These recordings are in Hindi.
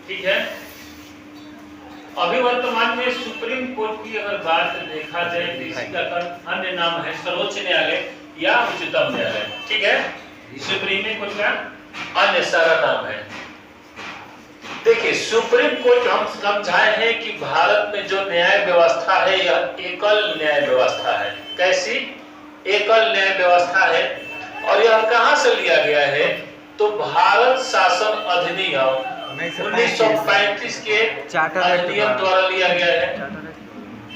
ठीक है। अभी वर्तमान में सुप्रीम कोर्ट की अगर बात देखा जाए तो इसी का अन्य नाम है सर्वोच्च न्यायालय या उच्चतम न्यायालय। ठीक है, सुप्रीम कोर्ट का अन्य सारा नाम है। देखिए, सुप्रीम कोर्ट हम समझाए हैं कि भारत में जो न्याय व्यवस्था है यह एकल न्याय व्यवस्था है। कैसी एकल न्याय व्यवस्था है? और यह कहां से लिया गया है? तो भारत शासन अधिनियम 1935 के अधिनियम द्वारा लिया गया है।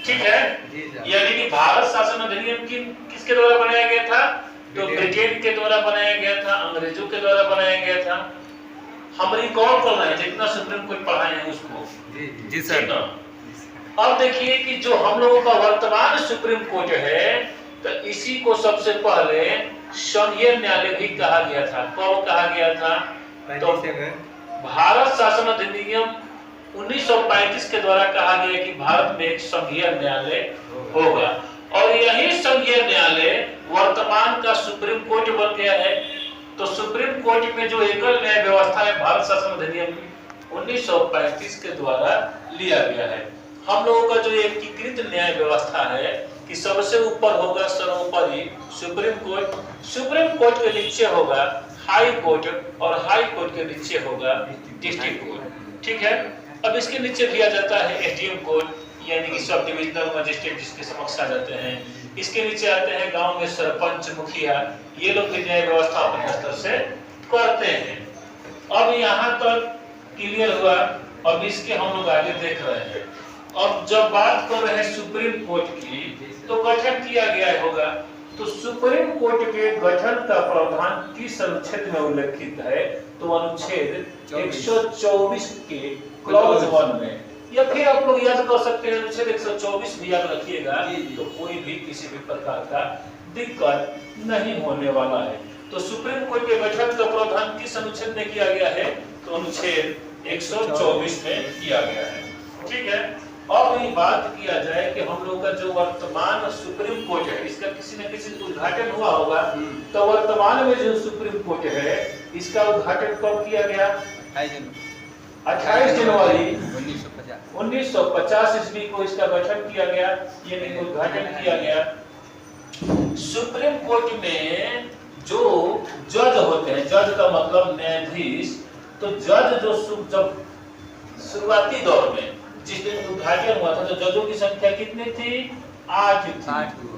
ठीक है, यानी कि भारत शासन अधिनियम किसके द्वारा बनाया गया था? तो ब्रिटेन के द्वारा बनाया गया था, अंग्रेजों के द्वारा बनाया गया था। हम रिकॉर्ड कर रहे हैं जितना सुप्रीम कोर्ट पढ़ाए हैं उसको। जी सर। अब देखिए कि जो हम लोगों का वर्तमान सुप्रीम कोर्ट है तो इसी को सबसे पहले संघीय न्यायालय भी कहा गया था। कब कहा गया था? तो भारत शासन अधिनियम 1935 के द्वारा कहा गया कि भारत में एक संघीय न्यायालय होगा और यही संघीय न्यायालय वर्तमान का सुप्रीम कोर्ट बन गया है। तो सुप्रीम कोर्ट में जो एकल न्याय व्यवस्था है भारत शासन अधिनियम 1935 के द्वारा लिया गया है। हम लोगों का जो एकीकृत न्याय व्यवस्था है कि सबसे ऊपर होगा सर्वोपरि सुप्रीम कोर्ट, सुप्रीम कोर्ट के नीचे होगा हाई कोर्ट और हाई कोर्ट के नीचे होगा डिस्ट्रिक्ट कोर्ट। ठीक है, अब इसके नीचे दिया जाता है एसडीएम कोर्ट यानी कि सब डिविजनल मजिस्ट्रेट जिसके समक्ष आ जाते हैं। इसके नीचे आते हैं गांव में सरपंच, मुखिया, ये लोग भी न्याय व्यवस्था अपने स्तर से करते हैं। अब यहाँ तक क्लियर हुआ। अब इसके हम लोग आगे देख रहे हैं। अब जब बात कर रहे हैं सुप्रीम कोर्ट की तो गठन किया गया होगा। तो सुप्रीम कोर्ट के गठन का प्रावधान किस अनुच्छेद में उल्लेखित है? तो अनुच्छेद 124 के क्लॉज 1 में, या फिर आप लोग याद कर सकते हैं अनुच्छेद 124 भी याद रखिएगा तो कोई भी किसी भी प्रकार का दिक्कत नहीं होने वाला है। तो सुप्रीम कोर्ट के गठन का प्रावधान किस अनुच्छेद में किया गया है? तो अनुच्छेद 124 में किया गया है। ठीक है, अब ये बात किया जाए कि हम लोग का जो वर्तमान सुप्रीम कोर्ट है इसका किसी न किसी उद्घाटन हुआ होगा। तो वर्तमान में जो सुप्रीम कोर्ट है इसका उद्घाटन कब किया गया? 28 जनवरी 1950 ईस्वी को इसका गठन किया गया, यानी उद्घाटन किया गया। सुप्रीम कोर्ट में जो जज होते हैं, जज का मतलब न्यायाधीश, तो जज जो जब शुरुआती दौर में जिस दिन उद्घाटन हुआ था तो जजों की संख्या कितनी थी? 8 थी।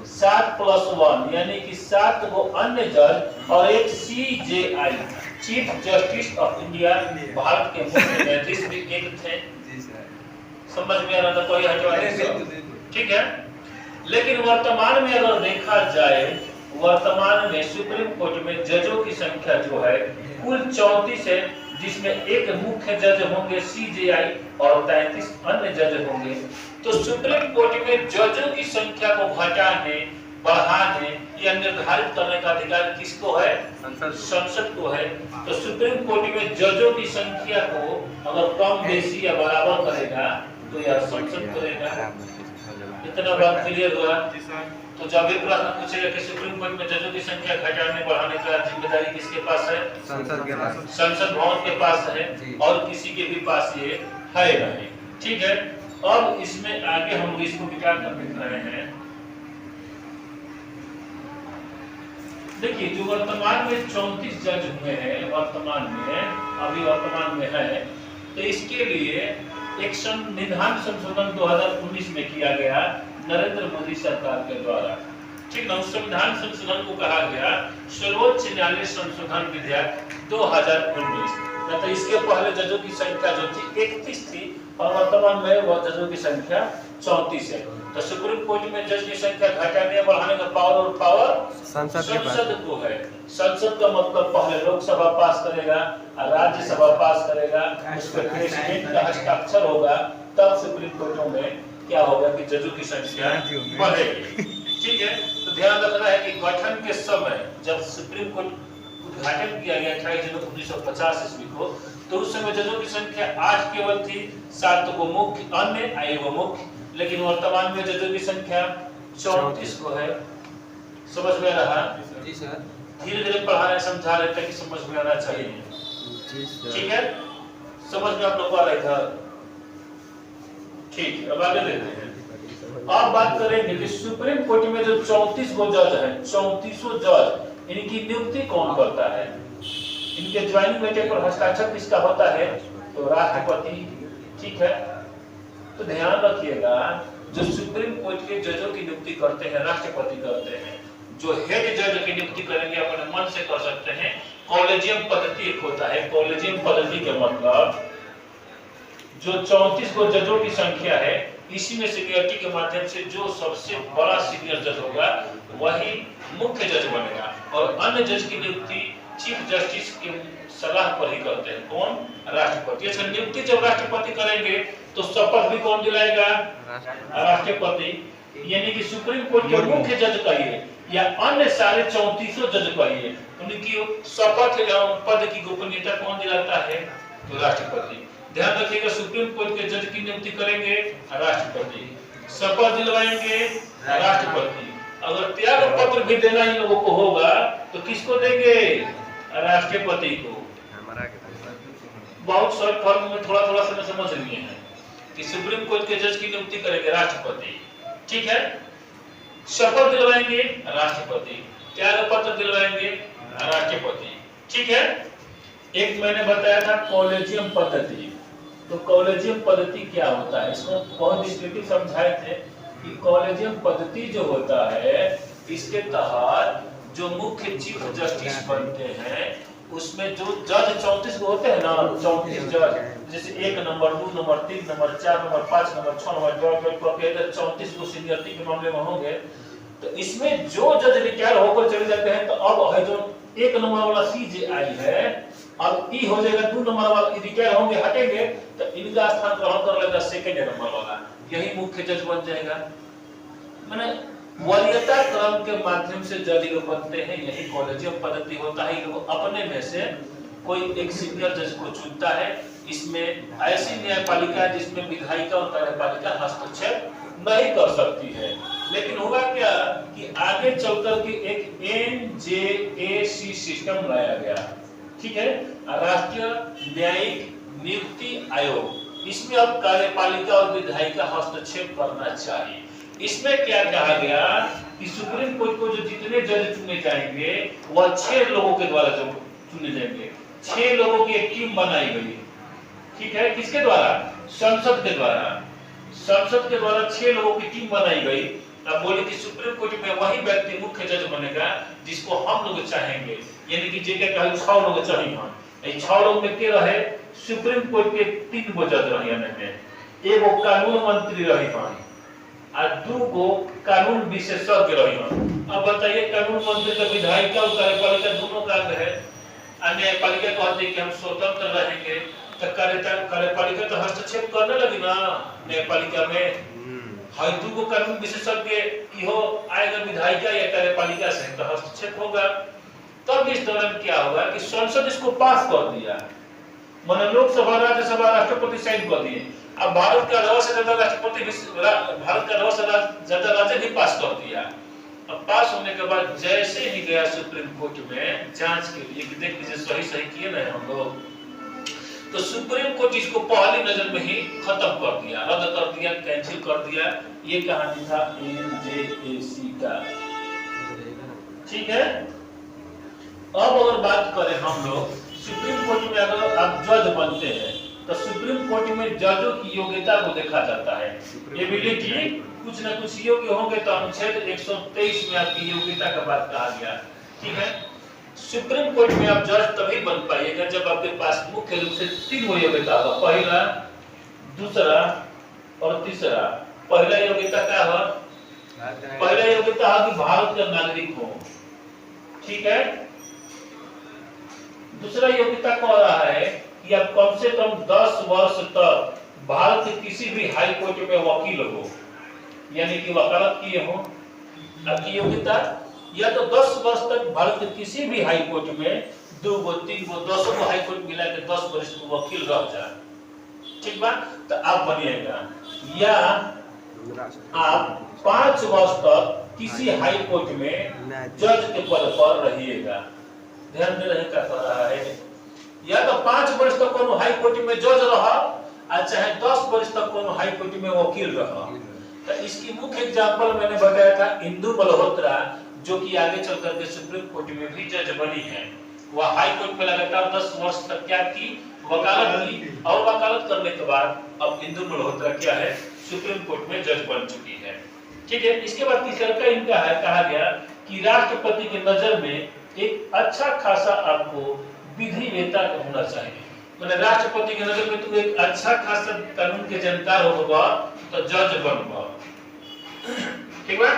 7 + 1 यानी कि 7 गो अन्य जज और एक CJI chief justice of India Bharat के मुख्य न्यायाधीश भी एक थे। समझ में आ रहा था? कोई हटवाने? ठीक है, लेकिन वर्तमान में अगर देखा जाए वर्तमान में सुप्रीम कोर्ट में जजों की संख्या जो है कुल 34 है, जिसमें एक मुख्य जज होंगे सीजेआई और 33 अन्य जज होंगे। तो सुप्रीम कोर्ट में जजों की संख्या को घटाने, बढ़ाने या निर्धारित करने का अधिकार किसको है? संसद को है। तो सुप्रीम कोर्ट में जजों की संख्या को अगर कम, बेसी या बराबर करेगा तो यह संसद करेगा। इतना बात क्लियर हुआ? तो जब भी प्रश्न पूछेगा कि सुप्रीम कोर्ट में जजों की संख्या घटाने बढ़ाने का जिम्मेदारी किसके पास है? संसद के पास, संसद भवन के पास है और किसी के भी पास ये है नहीं। ठीक है, अब इसमें आगे हम इसको विचार कर देख रहे हैं। देखिए, जो वर्तमान में 34 जज हुए हैं वर्तमान में, अभी वर्तमान में है, तो इसके लिए एक संविधान संशोधन 2019 में किया गया नरेंद्र मोदी सरकार के द्वारा। ठीक ना, उस संविधान संशोधन को कहा गया सर्वोच्च न्यायालय संशोधन विधेयक 2019। तो इसके पहले जजों की संख्या जो थी 31 थी और वर्तमान में वह जजों की संख्या 34 है। तो सुप्रीम कोर्ट में जज की संख्या घटाने या बढ़ाने का पावर संसद को है। संसद का मतलब पहले लोकसभा पास करेगा, राज्यसभा पास करेगा, उस पर प्रेसिडेंट का हस्ताक्षर होगा, तब सुप्रीम कोर्टों में क्या होगा कि जजों की संख्या बढ़ेगी। ठीक है, तो ध्यान रखना है कि गठन के समय जब सुप्रीम कोर्ट उद्घाटन किया गया 28 जनवरी 1950 ईस्वी को, तो उस समय जजों की संख्या 8 केवल थी, 7 को मुख्य, अन्य 1 मुख्य। लेकिन वर्तमान में जजों की संख्या 34 को है। समझ में आ रहा? जी सर। धीरे धीरे पढ़ा रहे, समझा रहे ताकि समझ में आना चाहिए। ठीक है, समझ में आप लोग आ रहा है? ठीक, अब आगे देखते हैं। अब बात करेंगे कि सुप्रीम कोर्ट में जो 34 गो जज है, 34 जज, इनकी नियुक्ति कौन करता है? इनके ज्वाइनिंग लेटर पर हस्ताक्षर किसका होता है? तो राष्ट्रपति। ठीक है, तो ध्यान रखिएगा, जो सुप्रीम कोर्ट के जजों की नियुक्ति करते हैं राष्ट्रपति करते हैं। जो हेड जज की नियुक्ति करेंगे अपने मन से कर सकते हैं। कॉलेजियम पद्धति एक होता है। कॉलेजियम पद्धति का मतलब जो 34 गो जजों की संख्या है, इसी में सीनियरिटी के माध्यम से जो सबसे बड़ा सीनियर जज होगा वही मुख्य जज बनेगा, और अन्य जज की नियुक्ति चीफ जस्टिस की सलाह पर ही करते हैं। कौन? राष्ट्रपति। अच्छा, नियुक्ति जब राष्ट्रपति करेंगे तो शपथ भी कौन दिलाएगा? राष्ट्रपति। यानी कि सुप्रीम कोर्ट के मुख्य जज कहिए या अन्य सारे 34 जज कहिए, उनकी शपथ पद की गोपनीयता कौन दिलाता है? तो राष्ट्रपति। ध्यान रखिएगा, सुप्रीम कोर्ट के जज की नियुक्ति करेंगे राष्ट्रपति, शपथ दिलवाएंगे राष्ट्रपति। अगर त्याग पत्र भी देना इन लोगों को होगा तो किसको देंगे? राष्ट्रपति को। बहुत शॉर्ट फॉर्म में थोड़ा थोड़ा समझ लिए हैं कि सुप्रीम कोर्ट के जज की नियुक्ति करेंगे राष्ट्रपति। ठीक है, शपथ दिलवाएंगे राष्ट्रपति, त्याग पत्र दिलवाएंगे राष्ट्रपति। ठीक है, एक मैंने बताया था कॉलेजियम पद्धति। तो कॉलेजियम पद्धति क्या होता है, इसको बहुत डिस्क्रिप्टिव समझाए थे कि कॉलेजियम पद्धति जो होता है, इसके तहत जो मुख्य चीफ जस्टिस बनते हैं उसमें जो जज 34 को होते हैं ना, 34 जज, जैसे 1 number 2 number 3 number 4 number 5 number 6 number 34 को सीनियरिटी के मामले में होंगे। तो इसमें जो जज रिटायर होकर चले जाते हैं, तो अब है जो 1 नंबर वाला सीजेआई है, अब ई हो जाएगा 2 नंबर वाला, रिटायर होंगे हटेंगे तो इनका स्थान ग्रहण कर लेगा सेकंड नंबर वाला, यही मुख्य जज बन जाएगा। माने वरीयता क्रम के माध्यम से जज लोग बनते हैं, यही कॉलेजियम पद्धति होता है। लोग अपने में से कोई एक सीनियर जज को चुनता है। इसमें ऐसी न्यायपालिका जिसमें विधायिका और कार्यपालिका हस्तक्षेप नहीं कर सकती है। लेकिन हुआ क्या कि आगे चलकर के एक एनजेएसी सिस्टम लाया गया, ठीक है, राष्ट्रीय न्यायिक नियुक्ति आयोग। इसमें अब कार्यपालिका और विधायिका हस्तक्षेप करना चाहिए। इसमें क्या कहा गया कि सुप्रीम कोर्ट को जो जितने जज चुने जाएंगे वह 6 लोगों के द्वारा जो चुने जाएंगे। 6 लोगों की एक टीम बनाई गई, ठीक है, किसके द्वारा? संसद के द्वारा। संसद के द्वारा 6 लोगों की टीम बनाई गई। अब बोले कि सुप्रीम कोर्ट में वही व्यक्ति मुख्य जज बनेगा जिसको हम लोग चाहेंगे, यानी कि जे के कहल 6 लोग चाहिए। हम 6 लोग में के रहे? सुप्रीम कोर्ट के 3 गो जज रहे हैं, एगो कानून मंत्री रही हैं और 2 गो कानून विशेषज्ञ रही हैं। अब बताइए, कानून मंत्री का विधायिका और कार्यपालिका दोनों का है, न्यायपालिका कहते हैं कि हम स्वतंत्र रहेंगे, तो कार्यपालिका तो हस्तक्षेप करने लगी ना न्यायपालिका में। हर 2 गो कानून विशेषज्ञ इहो आएगा विधायिका या कार्यपालिका से, तो हस्तक्षेप होगा। तब इस दौरान क्या होगा कि संसद इसको पास कर दिया, माने लोकसभा राज्यसभा राष्ट्रपति साइन कर दिए। अब भारत का अलावा से ज्यादा राष्ट्रपति, भारत का अलावा से ज्यादा राज्य भी पास कर दिया। अब पास होने के बाद जैसे ही गया सुप्रीम कोर्ट में जांच के लिए कि देख लीजिए सही सही किए ना हम लोग, तो सुप्रीम कोर्ट इसको पहली नजर में ही खत्म कर दिया, रद्द कर दिया, कैंसिल कर दिया। ये कहानी था एनजेएसी का, ठीक है। अब अगर बात करें हम लोग सुप्रीम कोर्ट में, अगर आप जज बनते हैं तो सुप्रीम कोर्ट में जजों की योग्यता को देखा जाता है। एबिलिटी, कुछ न कुछ योग्य होंगे, तो अनुच्छेद 123 में आपकी योग्यता का बात कहा गया, ठीक है। सुप्रीम कोर्ट में आप जज तभी बन पाइएगा जब आपके पास मुख्य रूप से 3 गो योग्यता होगा, पहला, दूसरा और तीसरा। पहला योग्यता क्या है? पहला योग्यता है कि भारत का नागरिक हो, ठीक है। दूसरा योग्यता कह रहा है कि आप कम से कम 10 वर्ष तक भारत के किसी भी हाई कोर्ट में वकील हो, यानी कि वकालत किए हो। आपकी योग्यता या तो 10 वर्ष तक भारत के किसी भी हाई कोर्ट में 2 गो 3 गो 10 गो हाई कोर्ट मिला के 10 वर्ष को वकील रह जाए, ठीक बा, तो आप बनिएगा। या आप 5 वर्ष तक किसी हाई कोर्ट में जज के पद पर रहिएगा। ध्यान दे रहे क्या कर रहा है? या तो 5 वर्ष तक कोनो हाई कोर्ट में जज रहा आ चाहे 10 वर्ष तक कोनो हाई कोर्ट में वकील रहा। तो इसकी मुख्य एग्जांपल मैंने बताया था इंदु मल्होत्रा, जो कि आगे चल करके सुप्रीम कोर्ट में भी जज बनी है। वह हाई कोर्ट में लगातार 10 वर्ष तक क्या की, वकालत की, और वकालत करने के बाद अब इंदु मल्होत्रा क्या है, सुप्रीम कोर्ट में जज बन चुकी है। ठीक है। इसके बाद तीसरा इनका है, कहा गया कि राष्ट्रपति की नजर में एक अच्छा खासा आपको विधि वेत्ता होना चाहिए। मतलब राष्ट्रपति की नजर में तुम एक अच्छा खासा कानून के जानकार होगा तो जज बनबा। ठीक है।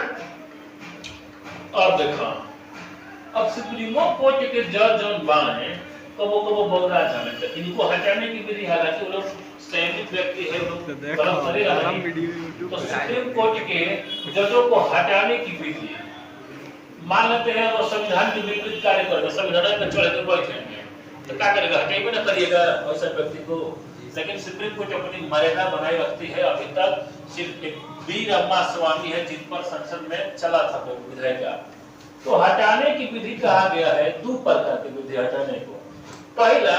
अब देखो, अब सुप्रीमो कोर्ट के जज जौन बाने तो वो बोला जाने तो इनको हटाने की विधि, हालांकि वो लोग संयमित व्यक्ति है, वो लोग गलत करे रहा है। तो सुप्रीम कोर्ट के जजों को हटाने की विधि, मान लेते हैं वो संविधान के विपरीत कार्य कर, संविधान पे चढ़ के बैठेंगे तो क्या करेगा, हटाइए ना करिएगा ऐसा व्यक्ति को। लेकिन सुप्रीम कोर्ट अपनी मर्यादा बनाए रखती है। अभी तक सिर्फ एक वीर अम्मा स्वामी है जिन पर संसद में चला था विधेयक। तो हटाने की विधि कहा गया है 2 प्रकार की विधि हटाने को। पहला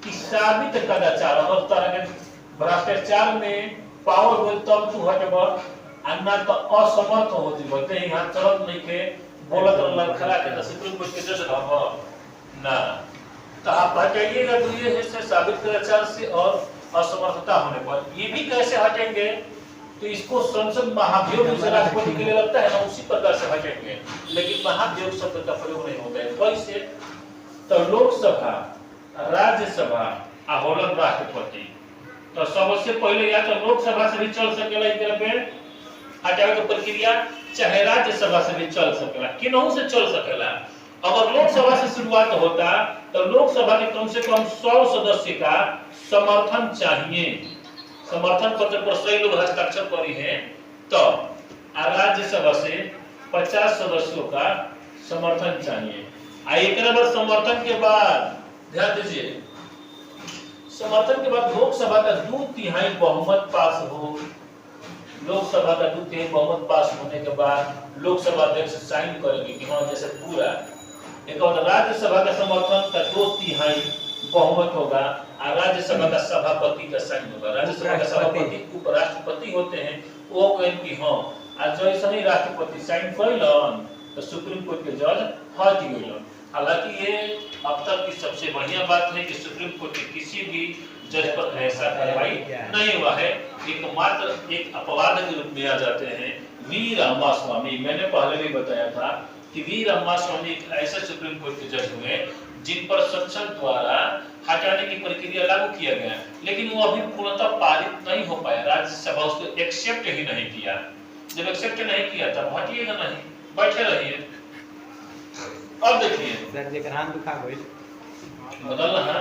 कि साबित कदाचार, और तरह के भ्रष्टाचार में पावर हो तब तू हटबा, अन्ना तो असमर्थ हो जीव ते यहां चलत नहीं के बोलत लड़खड़ा के सुप्रीम कोर्ट के जज रहबा ना। तो आप हटाइएगा तो ये है साबित कदाचार से और असमर्थता होने पर। ये भी कैसे हटेंगे, तो इसको संसद महाभियोग से राष्ट्रपति के लिए लगता है ना, उसी प्रकार से हटेंगे। लेकिन महाभियोग शब्द का प्रयोग नहीं होता है। कैसे, तो लोकसभा, राज्यसभा और राष्ट्रपति, तो सबसे पहले या तो लोकसभा से भी चल सकेला एक तरफ पे हटावे की प्रक्रिया, चाहे राज्यसभा से भी चल सकेला, किन्हों से चल सकेला। अगर लोकसभा से शुरुआत होता तो लोकसभा के कम से कम 100 सदस्य का समर्थन चाहिए, समर्थन पत्र पर 100 लोग हस्ताक्षर करी हैं तो, राज्यसभा से 50 सदस्यों का समर्थन चाहिए। एक बार समर्थन के बाद ध्यान दीजिए, समर्थन के बाद लोकसभा का 2/3 बहुमत पास हो, लोकसभा का 2/3 बहुमत पास होने के बाद लोकसभा अध्यक्ष साइन करेंगे कि हाँ जैसे पूरा। एक और राज्यसभा का समर्थन का 2/3 बहुमत होगा और राज्यसभा का सभापति का साइन होगा। राज्यसभा का सभापति उपराष्ट्रपति होते हैं, वो कहें कि हाँ आज जैसे ही राष्ट्रपति साइन करेलन तो सुप्रीम कोर्ट के जज हट गए। हालांकि ये अब तक की सबसे बढ़िया बात है कि सुप्रीम कोर्ट के किसी भी जज पर ऐसा कार्रवाई नहीं हुआ है। एकमात्र एक अपवाद के रूप में आ जाते हैं वीर अम्मा स्वामी। मैंने पहले भी बताया था कि वीर अम्मा स्वामी एक ऐसे सुप्रीम कोर्ट के जज हुए जिन पर संसद द्वारा हटाने की प्रक्रिया लागू किया गया, लेकिन वो अभी पूर्णतः पारित नहीं हो पाया। राज्यसभा उसको एक्सेप्ट ही नहीं किया। जब एक्सेप्ट नहीं किया तब हटिएगा नहीं, बैठे रहिए। अब देखिए सर जे हाथ दुखा गइल बदल रहा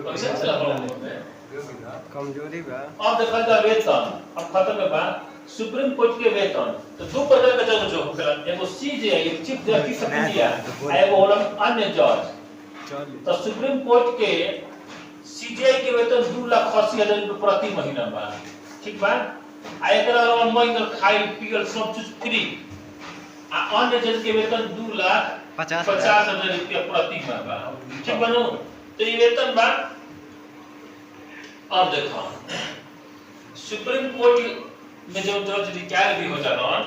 पैसा चला पड़ा कमजोरी बा। अब देखल जा वेतन, अब खत्म बा सुप्रीम कोर्ट के वेतन। तो 2 प्रकार के जज जो होखेला, एगो सीजेआई एक चीफ जस्टिस ऑफ इंडिया, एगो होला अन्य जज। तो सुप्रीम कोर्ट के सीजेआई के वेतन 2,80,000 रुपए प्रति महीना बा। ठीक बा। आ एकरा अलावा महीना खाई पियल सब चीज फ्री। आ अन्य जज के वेतन 2,50,000 रुपया प्रति माह बा। ठीक बनो, तो ये वेतन बा। अब देखो सुप्रीम कोर्ट में जो जज रिटायर भी हो जालन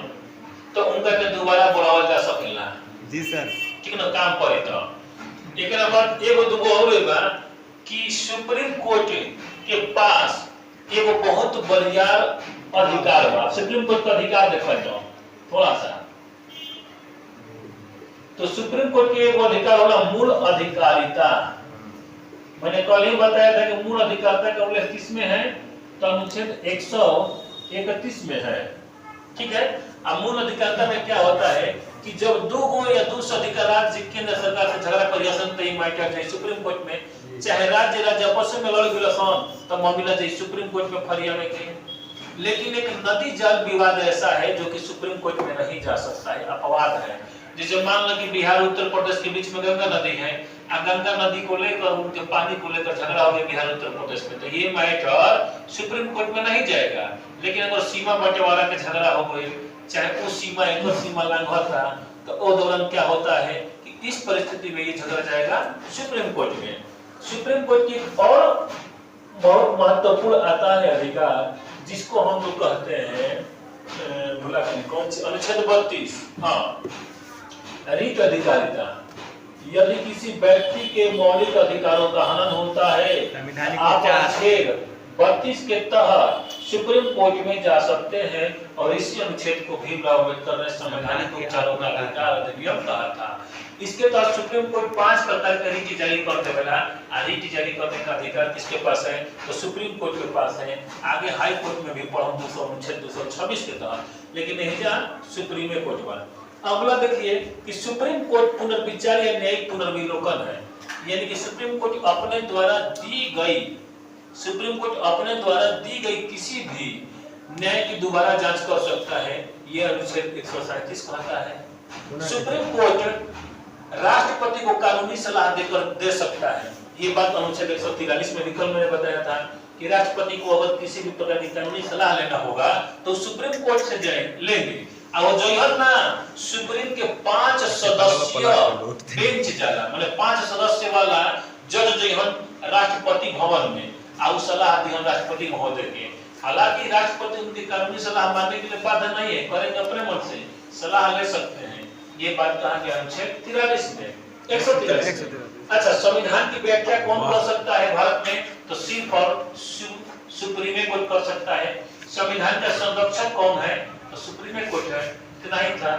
तो उनका के दोबारा बुलावल जा सकेला। जी सर। ठीक ना, काम पड़े तो। एकरा बाद एगो दुगो और बा कि सुप्रीम कोर्ट के पास एगो बहुत बढ़िया अधिकार बा। सुप्रीम कोर्ट का अधिकार देखल जाओ थोड़ा सा, तो सुप्रीम कोर्ट के एगो अधिकार होला मूल अधिकारिता। मैंने कल ही बताया था कि मूल अधिकारिता का उल्लेख किसमें है, तो अनुच्छेद 131 में है। ठीक है। अब मूल अधिकारिता में क्या होता है कि जब 2 गो या 2 से अधिक राज्य केंद्र सरकार से झगड़ा करियसन तो मैटर जाए सुप्रीम कोर्ट में, चाहे राज्य आपस में लड़ गिलसन तो मामला जाए सुप्रीम कोर्ट में फरियावे के। लेकिन एक नदी जल विवाद ऐसा है जो कि सुप्रीम कोर्ट में नहीं जा सकता है, अपवाद है। जैसे मान लो कि बिहार उत्तर प्रदेश के बीच में गंगा नदी है, गंगा नदी को लेकर उनके पानी को लेकर झगड़ा हो गया बिहार उत्तर प्रदेश में, तो ये मैटर सुप्रीम कोर्ट में नहीं जाएगा। लेकिन अगर सीमा बंटवारा के झगड़ा हो गई, चाहे वो सीमा एक सीमा लांघा था, तो वो दौरान क्या होता है कि इस परिस्थिति में ये झगड़ा जाएगा सुप्रीम कोर्ट में। सुप्रीम कोर्ट की और बहुत महत्वपूर्ण आता है अधिकार, जिसको हम लोग कहते हैं भूला कौन सी, अनुच्छेद 32, हाँ, रीट अधिकारिता। यदि किसी व्यक्ति के मौलिक अधिकारों का हनन होता है, आप अनुच्छेद 32 के तहत सुप्रीम कोर्ट में जा सकते हैं। और इसी अनुच्छेद को भीमराव अम्बेडकर ने संवैधानिक उपचारों का अधिकार अधिनियम कहा था। इसके तहत सुप्रीम कोर्ट 5 प्रकार के रीट जारी कर देवेला। रीट जारी करने का अधिकार किसके पास है? तो सुप्रीम कोर्ट के पास है। आगे हाई कोर्ट में भी पढ़ो 226 के तहत, लेकिन यही सुप्रीम कोर्ट बा। अगला देखिए कि सुप्रीम कोर्ट पुनर्विचार या न्यायिक पुनर्विलोकन है, यानी कि सुप्रीम कोर्ट अपने द्वारा दी गई किसी भी न्याय की दोबारा जांच कर सकता है। यह अनुच्छेद 137 कहता है। सुप्रीम कोर्ट राष्ट्रपति को कानूनी सलाह दे सकता है। ये बात अनुच्छेद 143 में लिखल मैंने बताया था कि राष्ट्रपति को अगर किसी भी प्रकार की कानूनी सलाह लेना होगा तो सुप्रीम कोर्ट से लेंगे। और जो है ना, सुप्रीम के 5 सदस्यीय बेंच जाला, मतलब 5 सदस्य वाला जज जो है राष्ट्रपति भवन में आउ सलाह दी राष्ट्रपति महोदय के। हालांकि राष्ट्रपति उनकी कानूनी सलाह मानने के लिए बाध्य नहीं है, करेंगे अपने मन से, सलाह ले सकते हैं। ये बात कहा गया अनुच्छेद 43 में, 143। अच्छा, संविधान की व्याख्या कौन कर सकता है भारत में? तो सिर्फ और सुप्रीम कोर्ट कर सकता है। संविधान का संरक्षक कौन है? तो सुप्रीम कोर्ट है। इतना ही था।